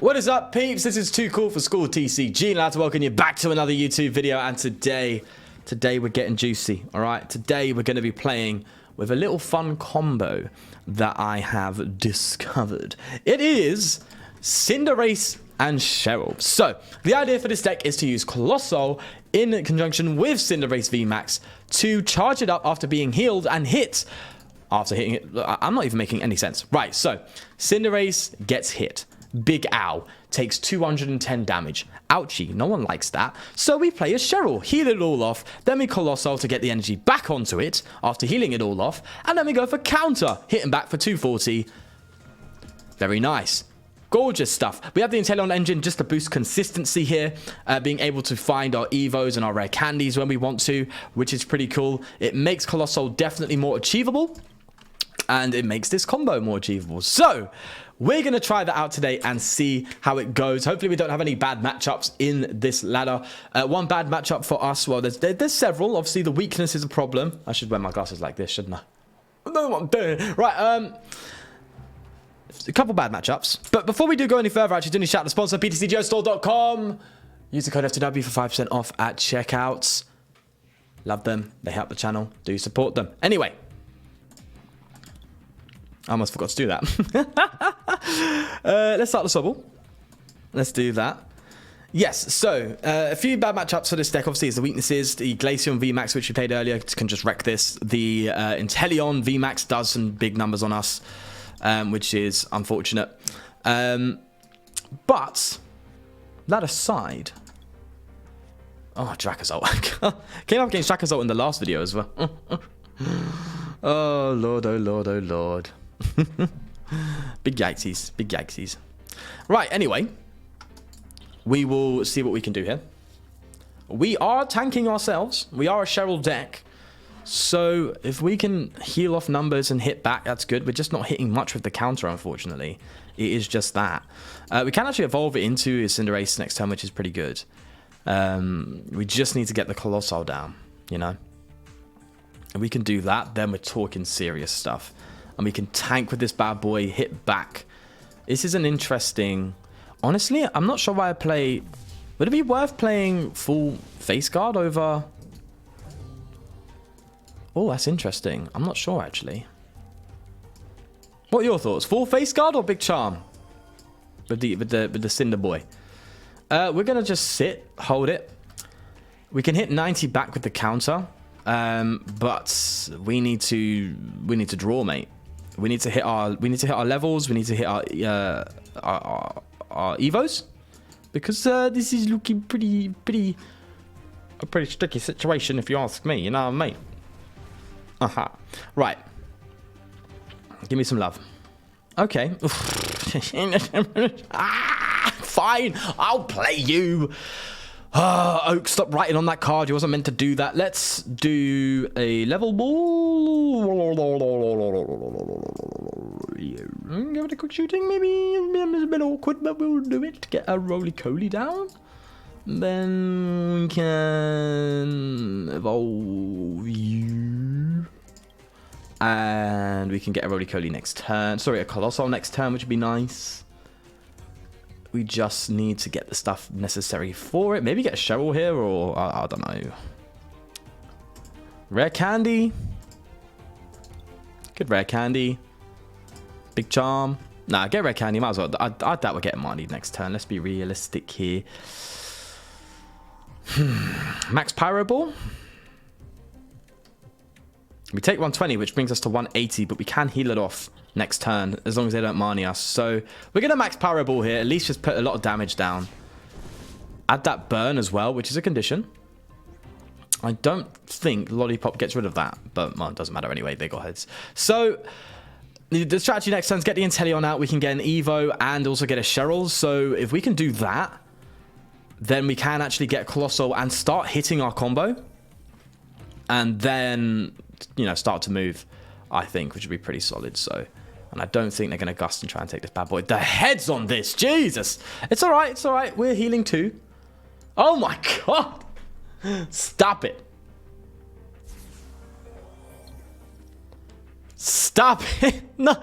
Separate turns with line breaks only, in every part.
What is up, peeps? This is Too Cool for School TCG, and I'd like to welcome you back to another YouTube video. And today we're getting juicy. All right, today we're going to be playing with a little fun combo that I have discovered. It is Cinderace and Cheryl. So the idea for this deck is to use Coalossal in conjunction with Cinderace VMAX to charge it up after being healed and hit. After hitting it, I'm not even making any sense. Right, so Cinderace gets hit. Big Ow takes 210 damage. Ouchie, no one likes that. So we play as Cheryl, heal it all off, then we Coalossal to get the energy back onto it after healing it all off, and then we go for counter, hitting back for 240. Very nice. Gorgeous stuff. We have the Inteleon engine just to boost consistency here, being able to find our Evos and our Rare Candies when we want to, which is pretty cool. It makes Coalossal definitely more achievable, and it makes this combo more achievable. So we're going to try that out today and see how it goes. Hopefully we don't have any bad matchups in this ladder. One bad matchup for us, well, there's several. Obviously, the weakness is a problem. I should wear my glasses like this, shouldn't I? I don't know what I'm doing. Right, a couple bad matchups. But before we do go any further, actually, do need to shout out the sponsor, ptcgostore.com. Use the code FTW for 5% off at checkouts. Love them. They help the channel. Do support them. Anyway. I almost forgot to do that. Let's start the Sobble. Let's do that. Yes, so a few bad matchups for this deck. Obviously, is the weaknesses. The Glaceon VMAX, which we played earlier, can just wreck this. The Inteleon VMAX does some big numbers on us, which is unfortunate. But that aside... Oh, Dracozolt. Came up against Dracozolt in the last video as well. Oh, Lord, oh, Lord, oh, Lord. Big yikesies, big yikesies. Right, anyway, we will see what we can do here. We are tanking ourselves. We are a Cheryl deck. So if we can heal off numbers and hit back, that's good. We're just not hitting much with the counter, unfortunately. It is just that. We can actually evolve it into a Cinderace next turn, which is pretty good. We just need to get the Coalossal down, you know. And we can do that, then we're talking serious stuff. And we can tank with this bad boy, hit back. This is an interesting... Honestly, I'm not sure why I play... Would it be worth playing full face guard over... Oh, that's interesting. I'm not sure, actually. What are your thoughts? Full face guard or Big Charm? With the Cinder boy. We're going to just sit, hold it. We can hit 90 back with the counter. But we need to draw, mate. We need to hit our levels. We need to hit our Evos, because this is looking a pretty sticky situation, if you ask me. You know what I mean? Aha. Right. Give me some love. Okay. Fine. I'll play you. Oak, stop writing on that card. You wasn't meant to do that. Let's do a level ball. Give it a quick shooting, maybe. It's a bit awkward, but we'll do it. Get a Rolycoly down. Then we can evolve you. And we can get a Rolycoly next turn. Sorry, a Coalossal next turn, which would be nice. We just need to get the stuff necessary for it. Maybe get a Cheryl here, or I don't know. Rare Candy. Good Rare Candy. Big Charm. Nah, get Rare Candy. Might as well. I doubt we're getting Marnie next turn. Let's be realistic here. Max Pyro Ball. We take 120, which brings us to 180, but we can heal it off next turn, as long as they don't Marnie us. So we're going to max Pyro Ball here. At least just put a lot of damage down. Add that burn as well, which is a condition. I don't think Lollipop gets rid of that, but well, it doesn't matter anyway. They got heads. So the strategy next turn is get the Inteleon out. We can get an Evo and also get a Cheryl. So if we can do that, then we can actually get Coalossal and start hitting our combo. And then, you know, start to move, I think, which would be pretty solid. So, and I don't think they're going to gust and try and take this bad boy. The heads on this, Jesus. It's all right, it's all right. We're healing too. Oh my God. Stop it. Stop it. No.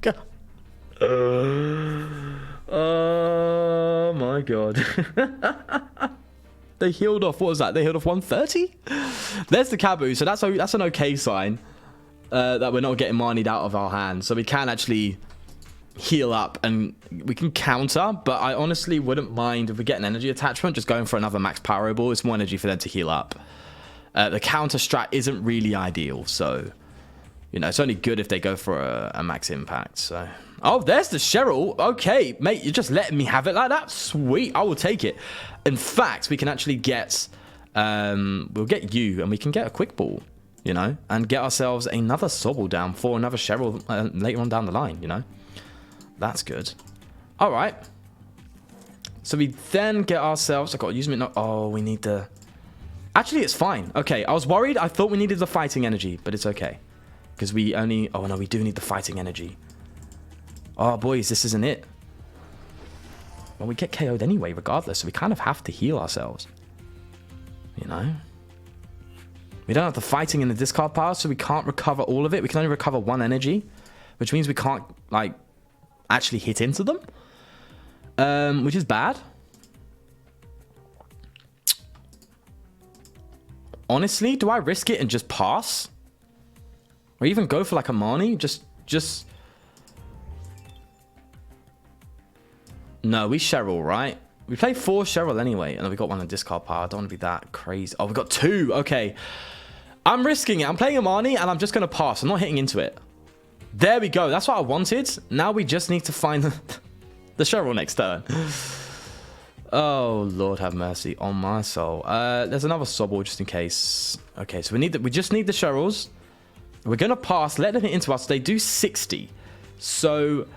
God. god. They healed off, what was that? They healed off 130? There's the Kabu, so that's an okay sign. That we're not getting Marnied out of our hands. So we can actually heal up and we can counter, but I honestly wouldn't mind if we get an energy attachment, just going for another max power ball. It's more energy for them to heal up. The counter strat isn't really ideal, so you know, it's only good if they go for a max impact. So, oh, there's the Cheryl. Okay, mate, you're just letting me have it like that. Sweet, I will take it. In fact, we can actually get, we'll get you, and we can get a quick ball, you know, and get ourselves another Sobble down for another Cheryl later on down the line, you know. That's good. All right. So we then get ourselves, I got to use me. Oh, we need the, actually, it's fine. Okay, I was worried. I thought we needed the fighting energy, but it's okay. Because we only... Oh, no, we do need the fighting energy. Oh, boys, this isn't it. Well, we get KO'd anyway, regardless. So we kind of have to heal ourselves. You know? We don't have the fighting in the discard power, so we can't recover all of it. We can only recover one energy. Which means we can't, like, actually hit into them. Which is bad. Honestly, do I risk it and just pass? Or even go for like a Marnie? Just... No, we Cheryl, right? We play 4 Cheryl anyway. And we got one in discard power. I don't want to be that crazy. Oh, we got 2. Okay. I'm risking it. I'm playing a Marnie and I'm just going to pass. I'm not hitting into it. There we go. That's what I wanted. Now we just need to find the Cheryl next turn. Oh, Lord have mercy on my soul. There's another Sobble just in case. Okay, so we just need the Cheryls. We're going to pass, let them hit into us. They do 60. So,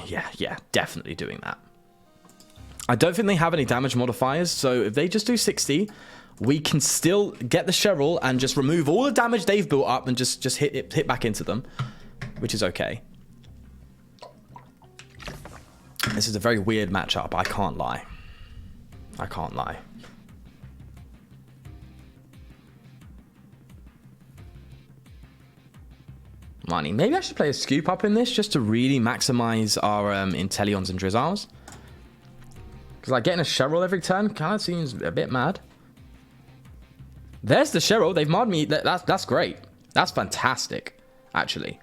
yeah, definitely doing that. I don't think they have any damage modifiers. So if they just do 60, we can still get the Cheryl and just remove all the damage they've built up and just hit back into them, which is okay. This is a very weird matchup. I can't lie. I can't lie. Money. Maybe I should play a scoop up in this just to really maximize our Inteleons and Drizziles. Because like getting a Cheryl every turn kind of seems a bit mad. There's the Cheryl. They've marred me. That's great. That's fantastic, actually.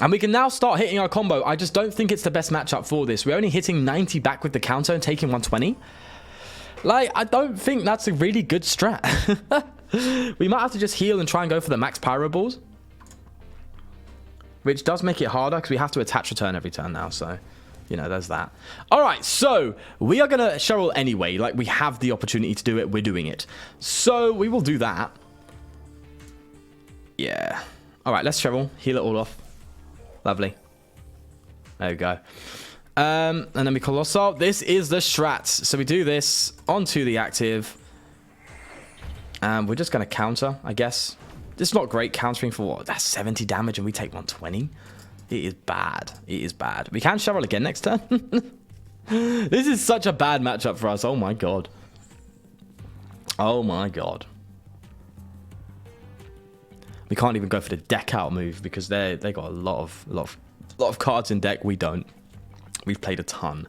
And we can now start hitting our combo. I just don't think it's the best matchup for this. We're only hitting 90 back with the counter and taking 120. Like, I don't think that's a really good strat. We might have to just heal and try and go for the max pyro balls. Which does make it harder because we have to attach return every turn now. So, you know, there's that. All right, so we are going to Cheryl anyway. Like, we have the opportunity to do it. We're doing it. So we will do that. Yeah. All right, let's Cheryl. Heal it all off. Lovely. There we go. And then we Coalossal. This is the strats. So we do this onto the active. And we're just going to counter, I guess. This is not great countering for what? That's 70 damage and we take 120. It is bad. It is bad. We can Cheryl again next turn. This is such a bad matchup for us. Oh my god. Oh my god. We can't even go for the deck out move because they got a lot of cards in deck. We don't. We've played a ton.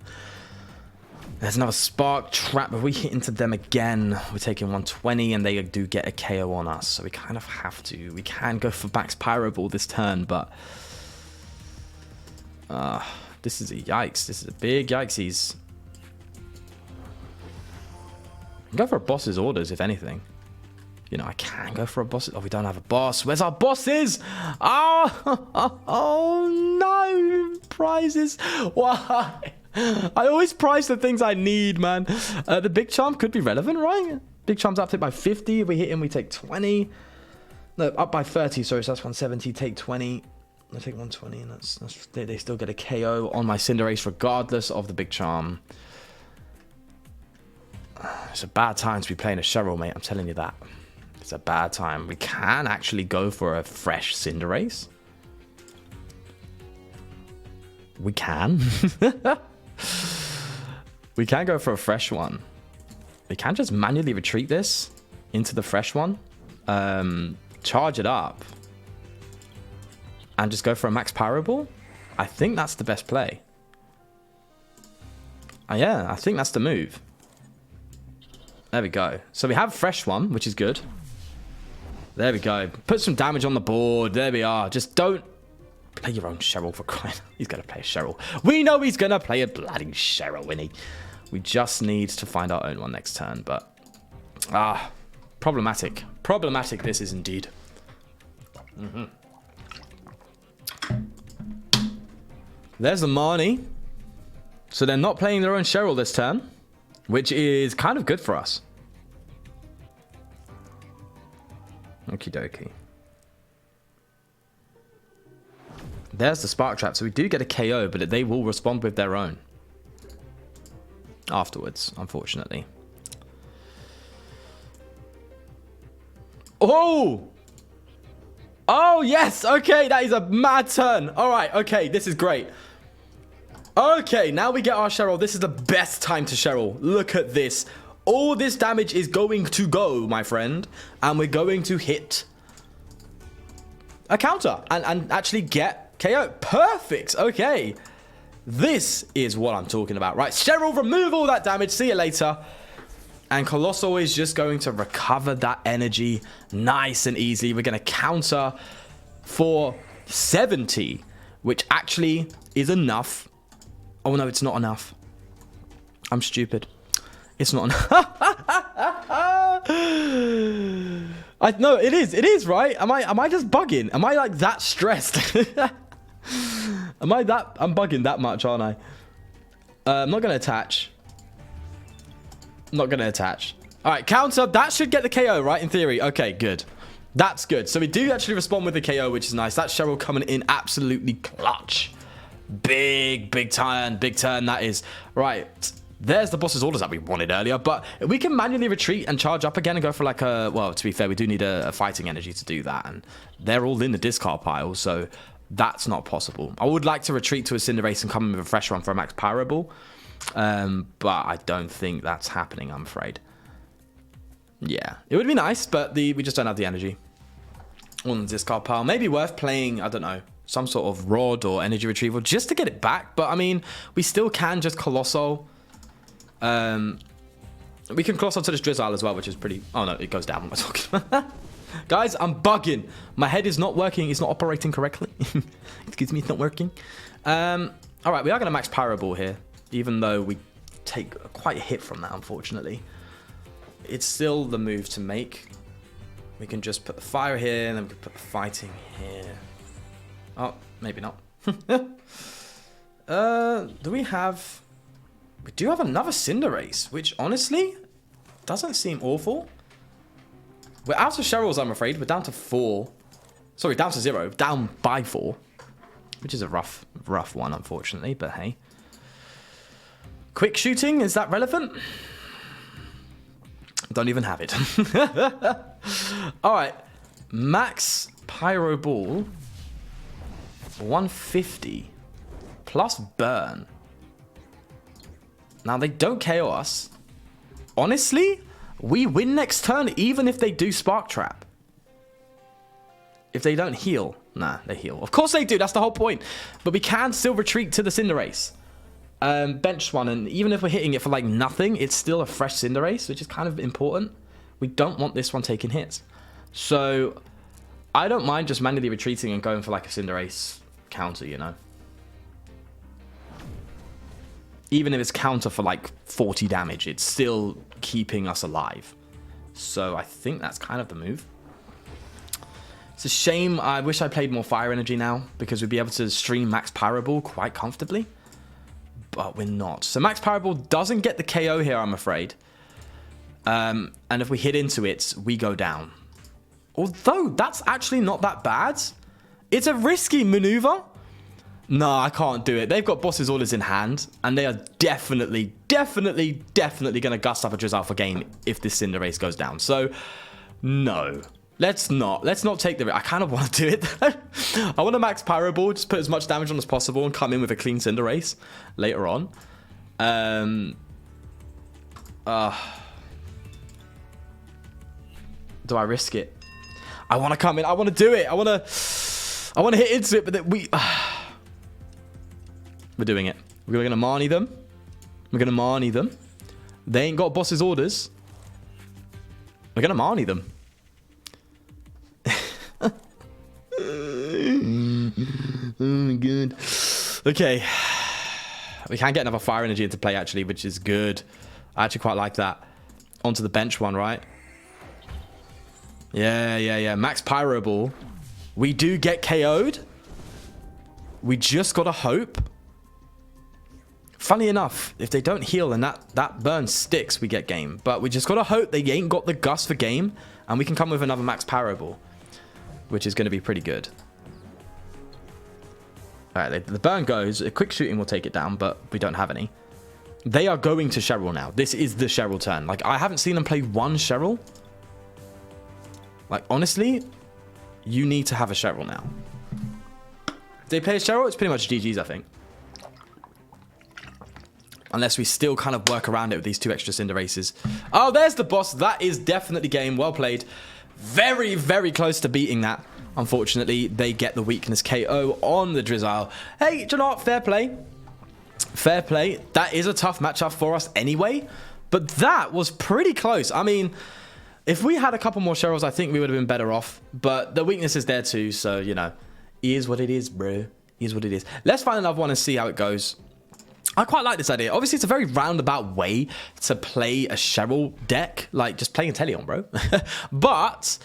There's another Spark Trap. If we hit into them again, we're taking 120 and they do get a KO on us. So we kind of have to. We can go for Max Pyro Ball this turn, but this is a yikes. This is a big yikesies. Go for a boss's orders, if anything. You know, I can go for a boss. Oh, we don't have a boss. Where's our bosses? Oh no. Prizes. Why? I always prize the things I need, man. The Big Charm could be relevant, right? Big Charm's up by 50. If we hit him, we take 20. No, up by 30. Sorry, so that's 170. Take 20. I take 120, and they still get a KO on my Cinderace regardless of the Big Charm. It's a bad time to be playing a Cheryl, mate. I'm telling you that. It's a bad time. We can actually go for a fresh Cinderace. We can. We can go for a fresh one. We can just manually retreat this into the fresh one. Charge it up. And just go for a max Pyro Ball. I think that's the best play. Yeah, I think that's the move. There we go. So we have fresh one, which is good. There we go. Put some damage on the board. There we are. Just don't play your own Cheryl for crying. He's going to play a Cheryl. We know he's going to play a bloody Cheryl, Winnie. We just need to find our own one next turn, but... problematic. Problematic this is indeed. There's the Marnie. So they're not playing their own Cheryl this turn, which is kind of good for us. Okie dokie. There's the Spark Trap. So we do get a KO, but they will respond with their own afterwards, unfortunately. Oh! Oh, yes! Okay, that is a mad turn. All right, okay, this is great. Okay, now we get our Cheryl. This is the best time to Cheryl. Look at this. All this damage is going to go, my friend. And we're going to hit a counter and actually get KO. Perfect. Okay. This is what I'm talking about, right? Cheryl, remove all that damage. See you later. And Coalossal is just going to recover that energy nice and easy. We're going to counter for 70, which actually is enough. Oh, no, it's not enough. I'm stupid. It's not enough. No, it is. It is, right? Am I just bugging? Am I like that stressed? I'm bugging that much, aren't I? I'm not going to attach. Not going to attach. All right, counter. That should get the KO, right? In theory. Okay, good. That's good. So we do actually respond with the KO, which is nice. That's Cheryl coming in absolutely clutch. Big turn. Big turn, that is. Right. There's the boss's orders that we wanted earlier. But we can manually retreat and charge up again and go for like a... Well, to be fair, we do need a fighting energy to do that. And they're all in the discard pile, so that's not possible. I would like to retreat to a Cinderace and come in with a fresh one for a max Pyro Ball. But I don't think that's happening, I'm afraid. Yeah, it would be nice, but we just don't have the energy on the discard pile. Maybe worth playing, I don't know, some sort of Rod or Energy Retrieval just to get it back. But I mean, we still can just Coalossal. We can Coalossal to this Drizzile as well, which is pretty... Oh no, it goes down. What am I talking about? Guys, I'm bugging. My head is not working. It's not operating correctly. Excuse me, it's not working. All right, we are going to max Pyro Ball here, even though we take quite a hit from that, unfortunately. It's still the move to make. We can just put the fire here, and then we can put the fighting here. Oh, maybe not. Do we have... We do have another Cinderace, which honestly doesn't seem awful. We're out of Cheryls, I'm afraid. We're down to 4. Sorry, down to 0. Down by 4. Which is a rough one, unfortunately, but hey. Quick shooting, is that relevant? Don't even have it. Alright. Max Pyro Ball. 150. Plus burn. Now, they don't KO us. Honestly, we win next turn even if they do Spark Trap. If they don't heal. Nah, they heal. Of course they do. That's the whole point. But we can still retreat to the Cinderace. Bench one. And even if we're hitting it for like nothing, it's still a fresh Cinderace, which is kind of important. We don't want this one taking hits. So, I don't mind just manually retreating and going for like a Cinderace counter, you know. Even if it's counter for like 40 damage, it's still keeping us alive. So I think that's kind of the move. It's a shame. I wish I played more fire energy now, because we'd be able to stream max Pyro Ball quite comfortably. But we're not. So max Pyro Ball doesn't get the KO here, I'm afraid. And if we hit into it, we go down. Although, that's actually not that bad. It's a risky maneuver. No, I can't do it. They've got boss's orders in hand, and they are definitely going to gust up a Drizzile for game if this Cinderace goes down. So, no. Let's not take the risk. I kind of want to do it. I want to max Pyro Ball, just put as much damage on as possible and come in with a clean Cinderace later on. Do I risk it? I want to come in. I want to do it. I want to hit into it, but then we're doing it. We're going to Marnie them. We're going to Marnie them. They ain't got boss's orders. We're going to Marnie them. Oh my god. Okay. We can get another fire energy into play, actually, which is good. I actually quite like that. Onto the bench one, right? Yeah. Max Pyro Ball. We do get KO'd. We just gotta hope. Funny enough, if they don't heal and that burn sticks, we get game. But we just gotta hope they ain't got the gust for game, and we can come with another Max Pyro Ball, which is gonna be pretty good. Alright, the burn goes. A quick shooting will take it down, but we don't have any. They are going to Cheryl now. This is the Cheryl turn. Like, I haven't seen them play one Cheryl. Like, honestly, you need to have a Cheryl now. If they play a Cheryl, it's pretty much GG's, I think. Unless we still kind of work around it with these 2 extra Cinderaces. Oh, there's the boss. That is definitely game. Well played. Very, very close to beating that. Unfortunately, they get the weakness KO on the Drizzile. Hey, do you know what? Fair play. Fair play. That is a tough matchup for us anyway. But that was pretty close. I mean, if we had a couple more Cheryls, I think we would have been better off. But the weakness is there too. So, you know, is what it is, bro. Is what it is. Let's find another one and see how it goes. I quite like this idea. Obviously, it's a very roundabout way to play a Cheryl deck. Like, just play Inteleon, bro. But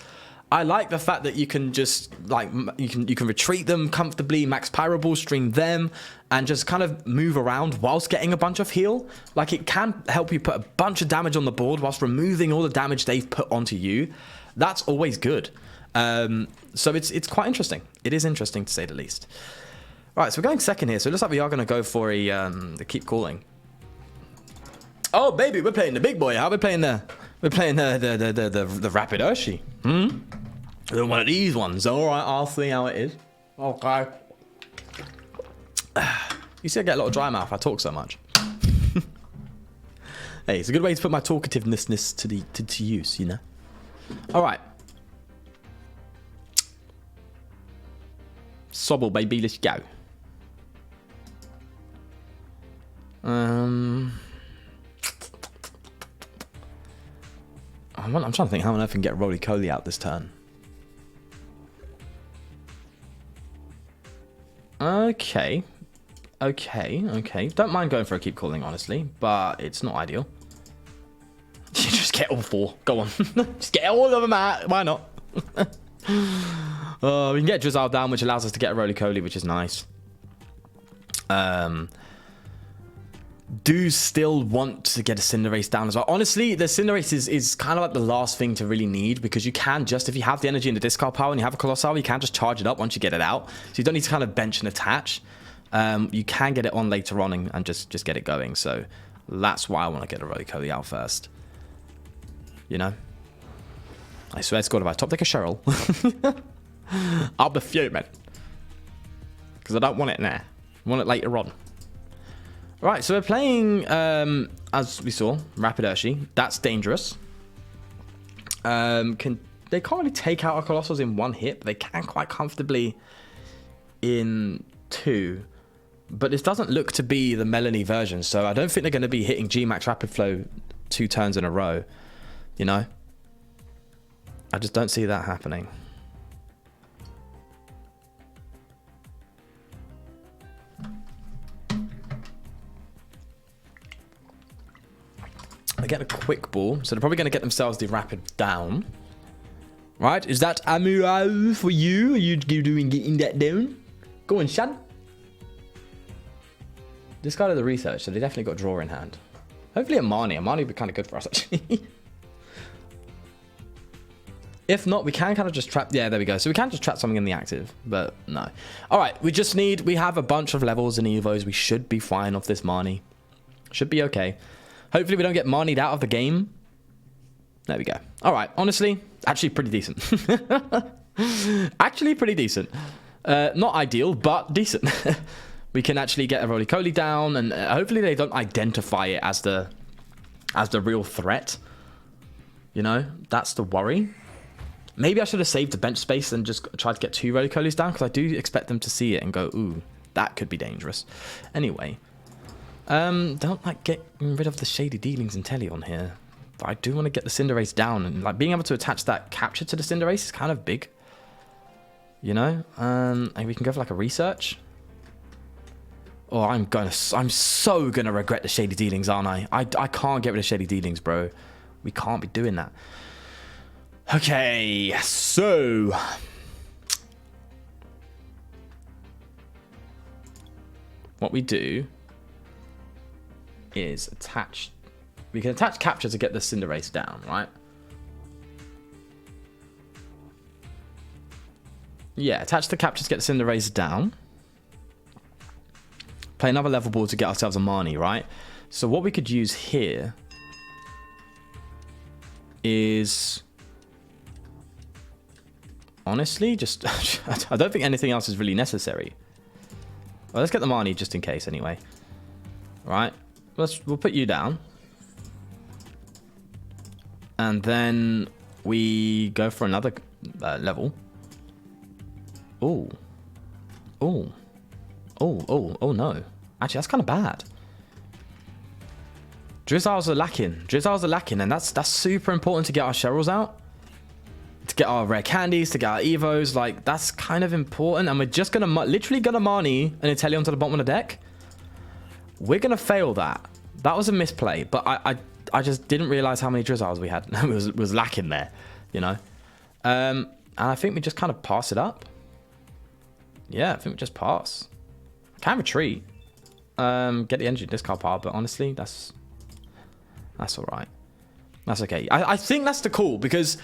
I like the fact that you can just, like, you can retreat them comfortably, max Pyro Ball, stream them, and just kind of move around whilst getting a bunch of heal. Like, it can help you put a bunch of damage on the board whilst removing all the damage they've put onto you. That's always good. So it's quite interesting. It is interesting, to say the least. Right, so we're going second here. So it looks like we are going to go for the keep calling. Oh, baby, we're playing the big boy. How are we playing the rapid Urshi? One of these ones. All right, I'll see how it is. Okay. You see, I get a lot of dry mouth. I talk so much. Hey, it's a good way to put my talkativeness to use, you know. All right. Sobble, baby, let's go. I'm trying to think how on earth I can get Rolycoly out this turn. Okay. Don't mind going for a keep calling, honestly, but it's not ideal. You just get all 4. Go on. Just get all of them out. Why not? We can get Drizzile down, which allows us to get a Rolycoly, which is nice. Do still want to get a Cinderace down as well. Honestly, the Cinderace is kind of like the last thing to really need, because you can just, if you have the energy and the discard power and you have a Coalossal, you can just charge it up once you get it out. So you don't need to kind of bench and attach. You can get it on later on and just get it going. So that's why I want to get a Rolycoly out first. You know? I swear to God, if I top deck a Cheryl, I'll be fuming. Because I don't want it now. I want it later on. Right, so we're playing, as we saw, Rapid Urshi. That's dangerous. They can't really take out our Coalossals in 1 hit, but they can quite comfortably in 2. But this doesn't look to be the Melanie version, so I don't think they're going to be hitting G-Max Rapid Flow 2 turns in a row. You know? I just don't see that happening. They get a quick ball, so they're probably going to get themselves the rapid down. Right? Is that Amuro for you? Are you doing getting that down? Go on, Shan. Discarded the research, so they definitely got draw in hand. Hopefully a Marnie. A Marnie would be kind of good for us, actually. If not, we can kind of just trap. Yeah, there we go. So we can just trap something in the active, but no. All right, we have a bunch of levels and evos. We should be fine off this Marnie. Should be okay. Hopefully we don't get Marnied out of the game. There we go. All right, honestly, actually pretty decent. Actually pretty decent. Not ideal, but decent. We can actually get a Rolycoly down, and hopefully they don't identify it as the real threat. You know, that's the worry. Maybe I should have saved the bench space and just tried to get 2 Rolycolys down, because I do expect them to see it and go, ooh, that could be dangerous. Anyway, Don't like getting rid of the shady dealings Inteleon here. But I do want to get the Cinderace down. And like being able to attach that capture to the Cinderace is kind of big. You know? And we can go for like a research. Oh, I'm so gonna regret the shady dealings, aren't I? I can't get rid of shady dealings, bro. We can't be doing that. Okay, so what we do is attach. We can attach capture to get the Cinderace down, right? Yeah, attach the capture to get the Cinderace down. Play another level ball to get ourselves a Marnie, right? So what we could use here is honestly just I don't think anything else is really necessary. Well, let's get the Marnie just in case anyway. Right? We'll put you down. And then we go for another level. Oh. Oh. Oh no. Actually, that's kind of bad. Drizziles are lacking. And that's super important to get our Cheryls out. To get our rare candies, to get our Evos. Like, that's kind of important. And we're just going to literally going to Marnie an Inteleon to the bottom of the deck. We're going to fail that. That was a misplay. But I just didn't realize how many Drizziles we had. It was lacking there, you know. And I think we just kind of pass it up. Yeah, I think we just pass. Can retreat. Get the energy discard pile, but honestly, that's all right. That's okay. I think that's the call because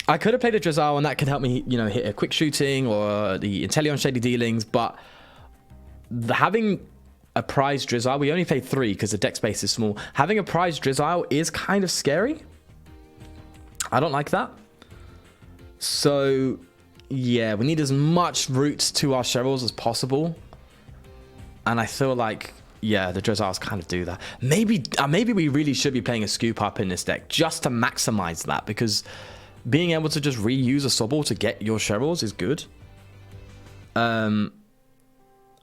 I could have played a Drizzile and that could help me, you know, hit a quick shooting or the Inteleon shady dealings, but having a prize Drizzile, we only played 3 because the deck space is small. Having a prize Drizzile is kind of scary. I don't like that. So yeah, we need as much roots to our Cheryls as possible. And I feel like, yeah, the Drizziles kind of do that. Maybe we really should be playing a scoop up in this deck just to maximize that, because being able to just reuse a Sobble to get your Cheryls is good. I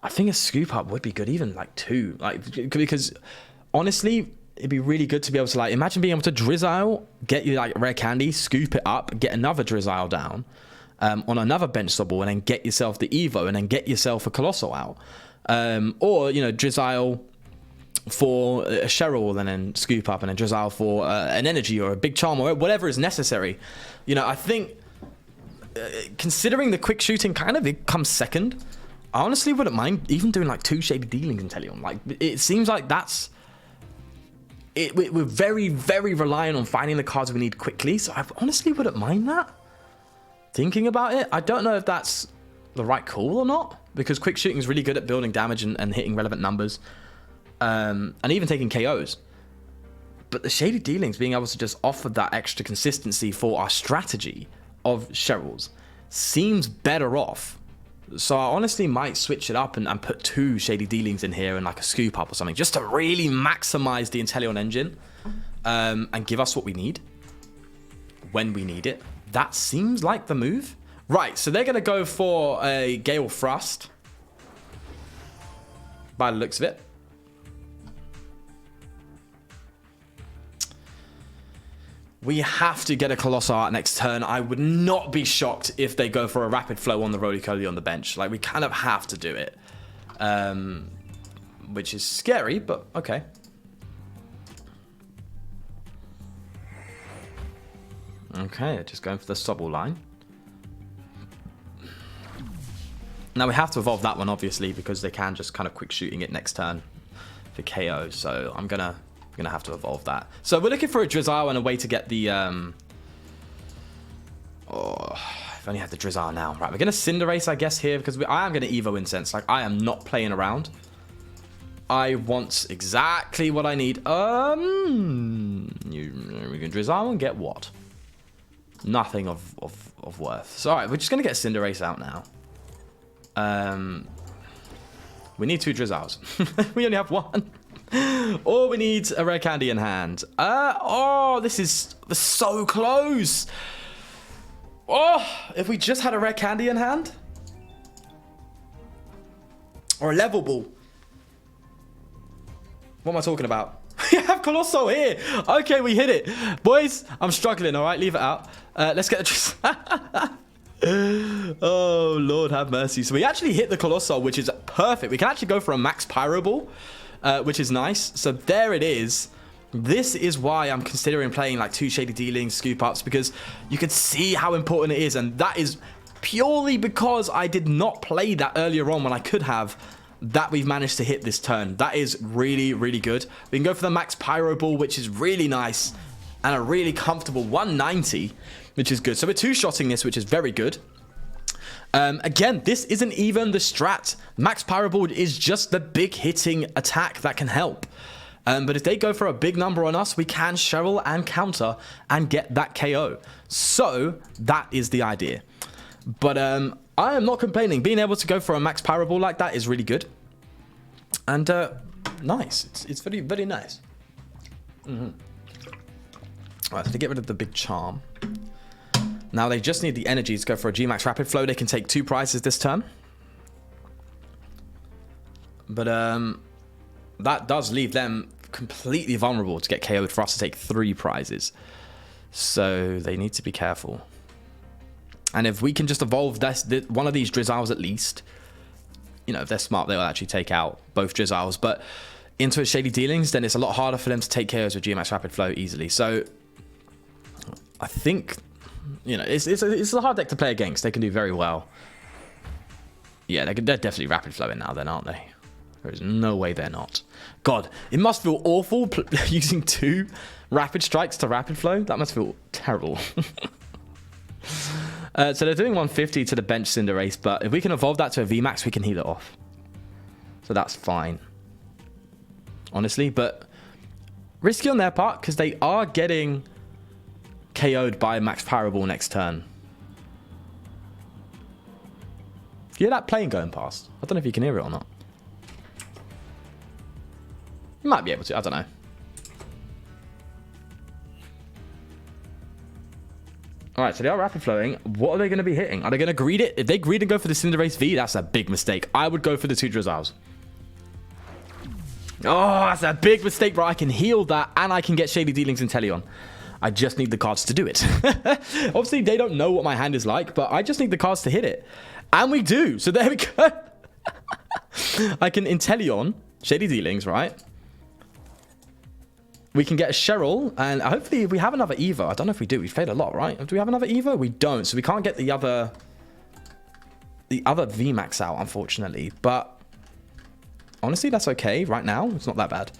think a scoop up would be good, even like 2, like because honestly, it'd be really good to be able to like imagine being able to Drizzile, get you like rare candy, scoop it up, get another Drizzile down on another bench Sobble, and then get yourself the Evo, and then get yourself a Coalossal out. Or, you know, Drizzile for a Cheryl and then scoop up, and then Drizzile for an Energy or a Big Charm or whatever is necessary. You know, I think considering the quick shooting kind of it comes second, I honestly wouldn't mind even doing like 2 shady dealings in Inteleon. Like, it seems like that's it. We're very, very reliant on finding the cards we need quickly, so I honestly wouldn't mind that. Thinking about it, I don't know if that's the right call or not, because quick shooting is really good at building damage and hitting relevant numbers, and even taking KOs. But the shady dealings, being able to just offer that extra consistency for our strategy of Cheryls, seems better off. So I honestly might switch it up and put 2 shady dealings in here and like a scoop up or something, just to really maximize the Inteleon engine and give us what we need when we need it. That seems like the move. Right, so they're going to go for a Gale Thrust by the looks of it. We have to get a Coalossal out next turn. I would not be shocked if they go for a Rapid Flow on the Rolycoly on the bench. Like, we kind of have to do it. Which is scary, but okay. Okay, just going for the Sobble line. Now we have to evolve that one, obviously, because they can just kind of quick shooting it next turn for KO. So I'm gonna have to evolve that. So we're looking for a Drizzile and a way to get the oh, I've only had the Drizzile now. Right, we're gonna Cinderace, I guess, here, because I am gonna Evo Incense. Like, I am not playing around. I want exactly what I need. We can Drizzile and get what? Nothing of worth. So alright, we're just gonna get Cinderace out now. We need 2 Drizziles. We only have 1. Or we need a rare candy in hand. Oh, this is so close. Oh, if we just had a rare candy in hand. Or a level ball. What am I talking about? We have Coalossal here. Okay, we hit it. Boys, I'm struggling, all right? Leave it out. Let's get the... Oh, Lord have mercy. So we actually hit the Coalossal, which is perfect. We can actually go for a max Pyro Ball, which is nice. So there it is. This is why I'm considering playing like 2 Shady Dealings, Scoop Ups, because you can see how important it is. And that is purely because I did not play that earlier on when I could have, that we've managed to hit this turn. That is really, really good. We can go for the max Pyro Ball, which is really nice, and a really comfortable 190, which is good. So we're 2-shotting this, which is very good. Again, this isn't even the strat. Max Pyro Ball is just the big hitting attack that can help. But if they go for a big number on us, we can Cheryl and counter and get that KO. So that is the idea. But I am not complaining. Being able to go for a max Pyro Ball like that is really good. And nice. It's very, very nice. Alright, so to get rid of the Big Charm. Now they just need the energy to go for a G-Max Rapid Flow. They can take 2 prizes this turn. But that does leave them completely vulnerable to get KO'd for us to take 3 prizes. So they need to be careful. And if we can just evolve one of these Drizziles at least, you know, if they're smart, they'll actually take out both Drizziles. But into a Shady Dealings, then it's a lot harder for them to take KOs with G-Max Rapid Flow easily. So I think, you know, it's a hard deck to play against. They can do very well. Yeah, they're definitely Rapid Flowing now then, aren't they? There is no way they're not. God, it must feel awful using 2 Rapid Strikes to Rapid Flow. That must feel terrible. So they're doing 150 to the bench Cinderace, but if we can evolve that to a VMAX, we can heal it off. So that's fine. Honestly, but risky on their part because they are getting KO'd by Max Pyro Ball next turn. You hear that plane going past? I don't know if you can hear it or not. You might be able to, I don't know. Alright, so they are rapid flowing. What are they going to be hitting? Are they going to greed it? If they greed and go for the Cinderace V, that's a big mistake. I would go for the 2 Drizziles. Oh, that's a big mistake, bro. I can heal that and I can get Shady Dealings Inteleon. I just need the cards to do it. Obviously, they don't know what my hand is like, but I just need the cards to hit it. And we do. So there we go. I can Inteleon, Shady Dealings, right? We can get a Cheryl, and hopefully we have another Eva. I don't know if we do. We failed a lot, right? Do we have another Eva? We don't, so we can't get the other VMAX out, unfortunately. But honestly, that's okay right now. It's not that bad.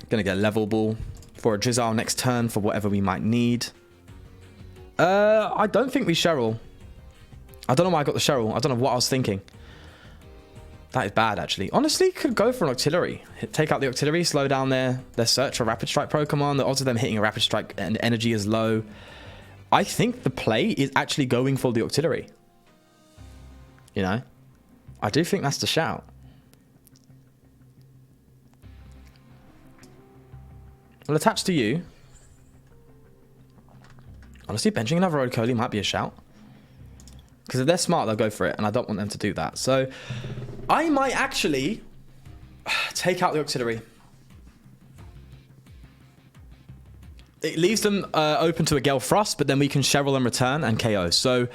Gonna get a Level Ball for a Drizzile next turn for whatever we might need. I don't think we Cheryl. I don't know why I got the Cheryl. I don't know what I was thinking. That is bad, actually. Honestly, could go for an Auxiliary. Take out the Auxiliary, slow down their search for Rapid Strike Pokemon. The odds of them hitting a Rapid Strike and energy is low. I think the play is actually going for the Auxiliary. You know? I do think that's the shout. Well, attached to you. Honestly, benching another Rolycoly might be a shout. Because if they're smart, they'll go for it. And I don't want them to do that. So I might actually take out the Auxiliary. It leaves them open to a Gale Frost, but then we can Cheryl and return and KO. So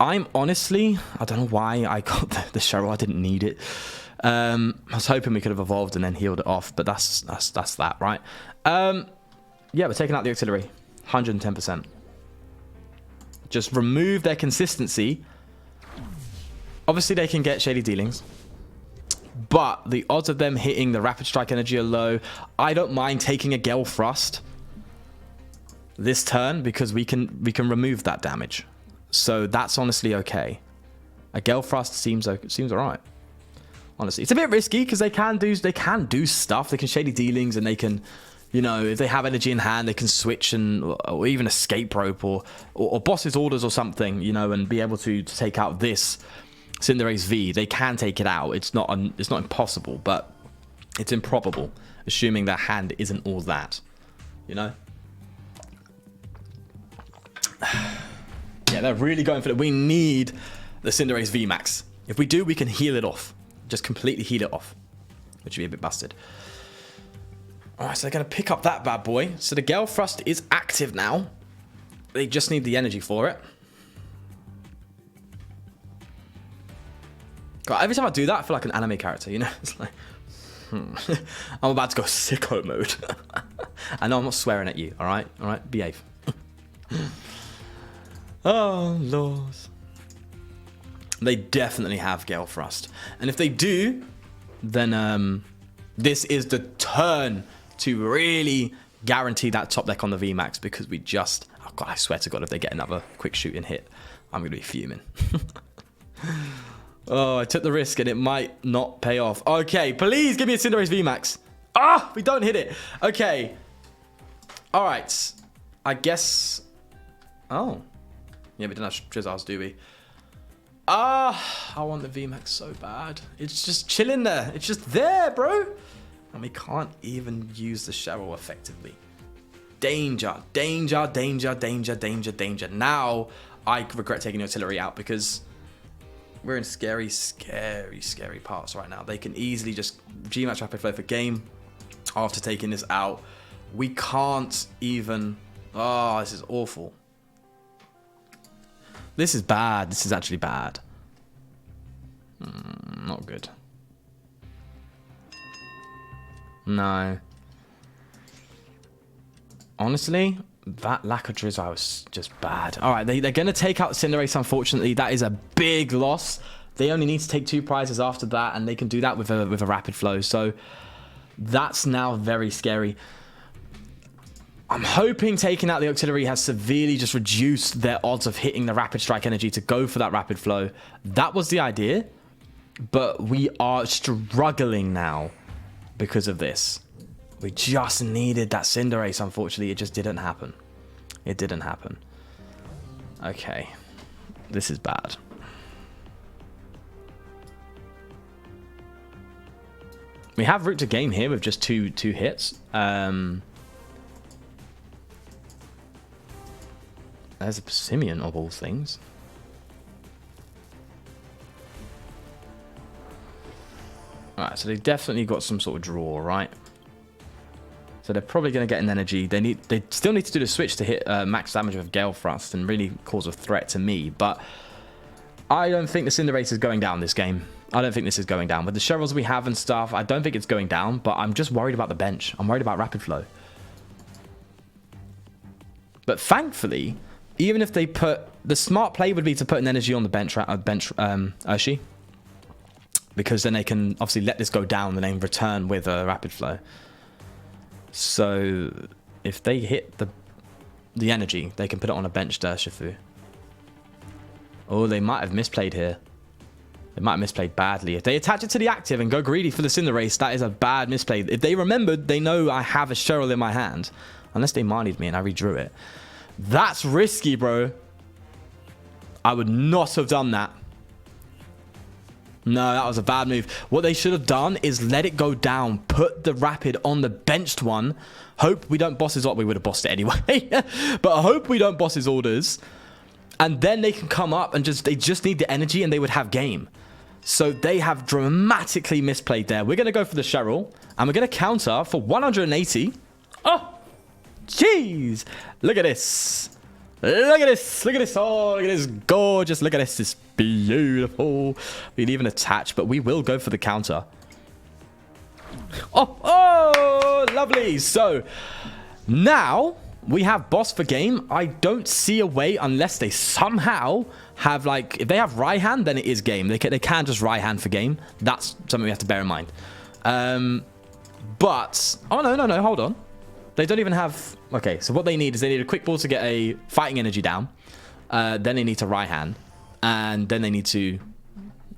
I'm honestly, I don't know why I got the Cheryl. I didn't need it. I was hoping we could have evolved and then healed it off, but that's that, right? Yeah, we're taking out the Auxiliary. 110%. Just remove their consistency. Obviously, they can get Shady Dealings. But the odds of them hitting the Rapid Strike energy are low. I don't mind taking a Gale Frost this turn because we can remove that damage. So that's honestly okay. A Gale Frost seems alright. Honestly, it's a bit risky because they can do stuff. They can Shady Dealings and they can, you know, if they have energy in hand, they can switch or even escape rope or boss's orders or something, you know, and be able to take out this Cinderace V. They can take it out. It's not impossible, but it's improbable, assuming their hand isn't all that, you know. Yeah, they're really going for it. We need the Cinderace VMAX. If we do, we can heal it off. Just completely heal it off. which would be a bit busted. All right, so they're going to pick up that bad boy. So the Gale Thrust is active now. They just need the energy for it. God, every time I do that, I feel like an anime character, you know? It's like, I'm about to go sicko mode. I know I'm not swearing at you, all right? All right, behave. Oh, Lord. They definitely have Gale Thrust. And if they do, then this is the turn to really guarantee that top deck on the VMAX, because we just... Oh, God, I swear to God, if they get another quick shooting hit, I'm going to be fuming. Oh, I took the risk and it might not pay off. Okay, please give me a Cinderace VMAX. Ah, we don't hit it. Okay. All right. I guess... Oh. Yeah, we don't have Drizzles, do we? Ah, I want the VMAX so bad. It's just chilling there. It's just there, bro. And we can't even use the Cheryl effectively. Danger, danger, danger, danger, danger, danger. Now, I regret taking Artillery out because we're in scary, scary, scary parts right now. They can easily just G-Match Rapid Flow for game after taking this out. We can't even... Oh, this is awful. This is bad. This is actually bad. Not good. No. Honestly, that lack of Drizzile was just bad. All right, they're going to take out Cinderace, unfortunately. That is a big loss. They only need to take 2 prizes after that, and they can do that with a Rapid Flow. So that's now very scary. I'm hoping taking out the Auxiliary has severely just reduced their odds of hitting the Rapid Strike energy to go for that Rapid Flow. That was the idea, but we are struggling now because of this. We just needed that Cinderace, unfortunately. It just didn't happen. It didn't happen. Okay. This is bad. We have route to game here with just two hits. There's a Persimmon of all things. Alright, so they definitely got some sort of draw, right? So they're probably going to get an energy. They still need to do the switch to hit max damage with Gale Thrust and really cause a threat to me. But I don't think the Cinderace is going down this game. I don't think this is going down. With the Cheryls we have and stuff, I don't think it's going down. But I'm just worried about the bench. I'm worried about Rapid Flow. But thankfully, even if they put... The smart play would be to put an energy on the bench Urshi. Because then they can obviously let this go down and then return with a Rapid Flow. So if they hit the energy, they can put it on a benched Urshifu. Oh, they might have misplayed here. They might have misplayed badly. If they attach it to the active and go greedy for the Cinderace, that is a bad misplay. If they remembered, they know I have a Cheryl in my hand. Unless they Marnied me and I redrew it. That's risky, bro. I would not have done that. No, that was a bad move. What they should have done is let it go down, put the Rapid on the benched one. Hope we don't boss his order. We would have bossed it anyway. But I hope we don't boss his orders. And then they can come up and they just need the energy and they would have game. So they have dramatically misplayed there. We're going to go for the Cheryl. And we're going to counter for 180. Oh, jeez. Look at this. Look at this. Look at this. Oh, look at this. Gorgeous. Look at this. It's beautiful. We didn't even attach, but we will go for the counter. Oh, lovely. So now we have boss for game. I don't see a way unless they somehow have, like, if they have Raihan, then it is game. They can just Raihan for game. That's something we have to bear in mind. But, oh, no, hold on. They don't even have... Okay, so what they need is they need a quick ball to get a fighting energy down. Then they need to Raihan. And then they need to,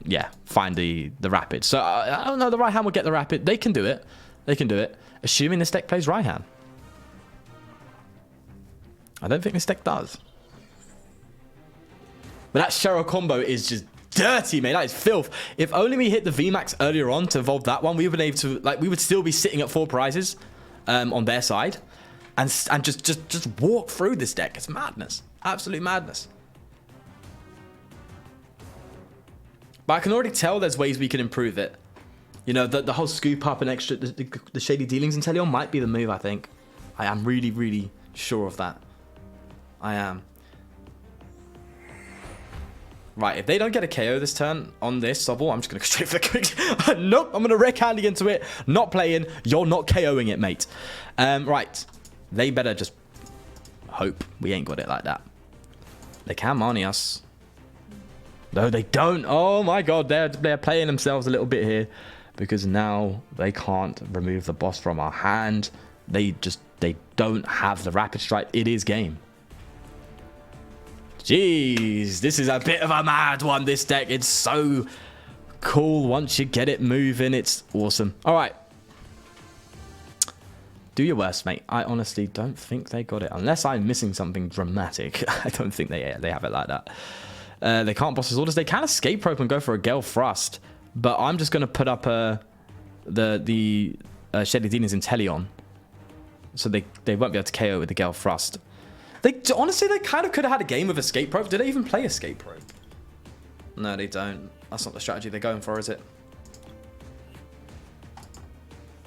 yeah, find the Rapid. So, I don't know, the Raihan will get the Rapid. They can do it. They can do it. Assuming this deck plays Raihan. I don't think this deck does. But that Cheryl combo is just dirty, mate. That is filth. If only we hit the VMAX earlier on to evolve that one, we would be able to, like, we would still be sitting at 4 prizes. On their side, and just walk through this deck. It's madness, absolute madness. But I can already tell there's ways we can improve it. You know, the whole scoop up and extra, the shady dealings Inteleon might be the move, I think. I am really, really sure of that. I am. Right, if they don't get a KO this turn on this Sobble, I'm just going to go straight for the quick. Nope, I'm going to Rare Candy into it. Not playing. You're not KOing it, mate. Right. They better just hope we ain't got it like that. They can Marnie us. No, they don't. Oh, my God. They're playing themselves a little bit here. Because now they can't remove the boss from our hand. They don't have the Rapid Strike. It is game. Jeez, this is a bit of a mad one, this deck. It's so cool once you get it moving. It's awesome. All right. Do your worst, mate. I honestly don't think they got it. Unless I'm missing something dramatic. I don't think they have it like that. They can't boss his orders. They can escape rope and go for a Gale Thrust. But I'm just going to put up the Shady Dealings Inteleon. So they won't be able to KO with the Gale Thrust. Honestly, they kind of could have had a game of Escape Rope. Do they even play Escape Rope? No, they don't. That's not the strategy they're going for, is it?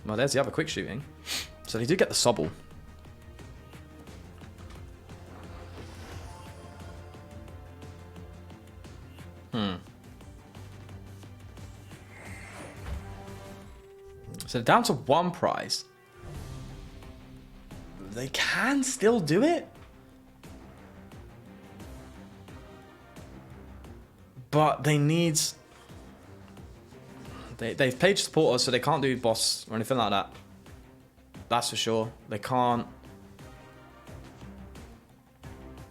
Well, there's the other quick shooting. So they do get the Sobble. So down to 1 prize. They can still do it. But they need... They've played supporters, so they can't do boss or anything like that. That's for sure. They can't...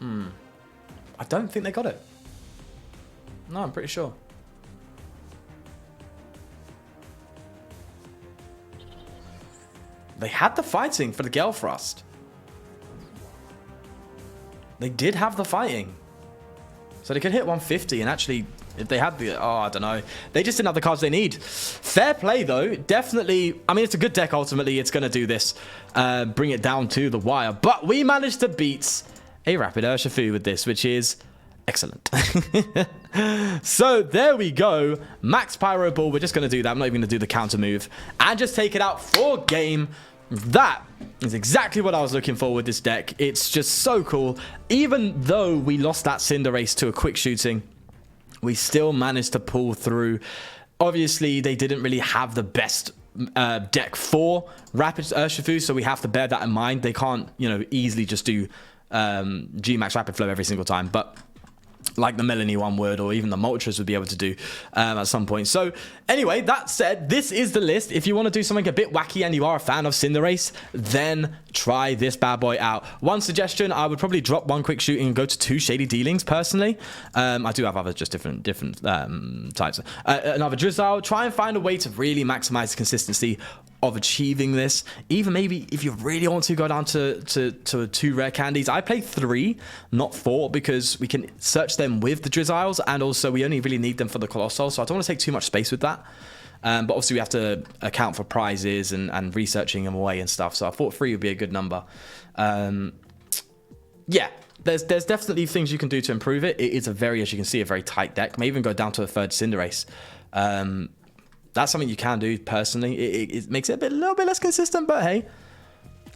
I don't think they got it. No, I'm pretty sure. They had the fighting for the Gale Thrust. They did have the fighting. So they could hit 150 and actually, if they had the... Oh, I don't know. They just didn't have the cards they need. Fair play, though. Definitely... I mean, it's a good deck, ultimately. It's going to do this. Bring it down to the wire. But we managed to beat a Rapid Urshifu with this, which is excellent. So there we go. Max Pyro Ball. We're just going to do that. I'm not even going to do the counter move. And just take it out for game. That is exactly what I was looking for with this deck. It's just so cool. Even though we lost that Cinderace to a quick shooting, we still managed to pull through. Obviously, they didn't really have the best deck for Rapid Urshifu, so we have to bear that in mind. They can't, you know, easily just do G-Max Rapid Flow every single time, but like the Melanie one would, or even the Moltres would be able to do at some point. So anyway, that said, this is the list. If you want to do something a bit wacky and you are a fan of Cinderace, then try this bad boy out. One suggestion, I would probably drop 1 quick shooting and go to 2 shady dealings personally. I do have other just different types. Another Drizzile. Try and find a way to really maximize the consistency of achieving this. Even maybe if you really want to go down to 2 rare candies. I play 3, not 4, because we can search them with the Drizziles, and also we only really need them for the Coalossal, so I don't want to take too much space with that. But obviously we have to account for prizes and researching them away and stuff, so I thought 3 would be a good number. Yeah, there's definitely things you can do to improve it. It is a very, as you can see, a very tight deck. May even go down to a 3rd Cinderace. That's something you can do personally. It makes it a little bit less consistent, but hey,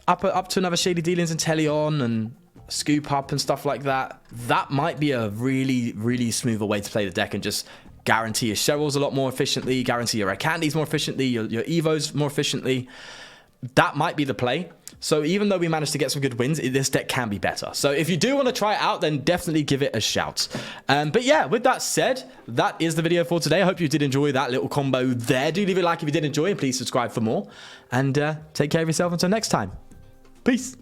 up to another shady dealings in Inteleon and scoop up and stuff like that. That might be a really, really smoother way to play the deck and just guarantee your Cheryls a lot more efficiently, guarantee your Rare Candies more efficiently, your Evos more efficiently. That might be the play. So even though we managed to get some good wins, this deck can be better. So if you do want to try it out, then definitely give it a shout. But yeah, with that said, that is the video for today. I hope you did enjoy that little combo there. Do leave a like if you did enjoy, and please subscribe for more. And take care of yourself until next time. Peace.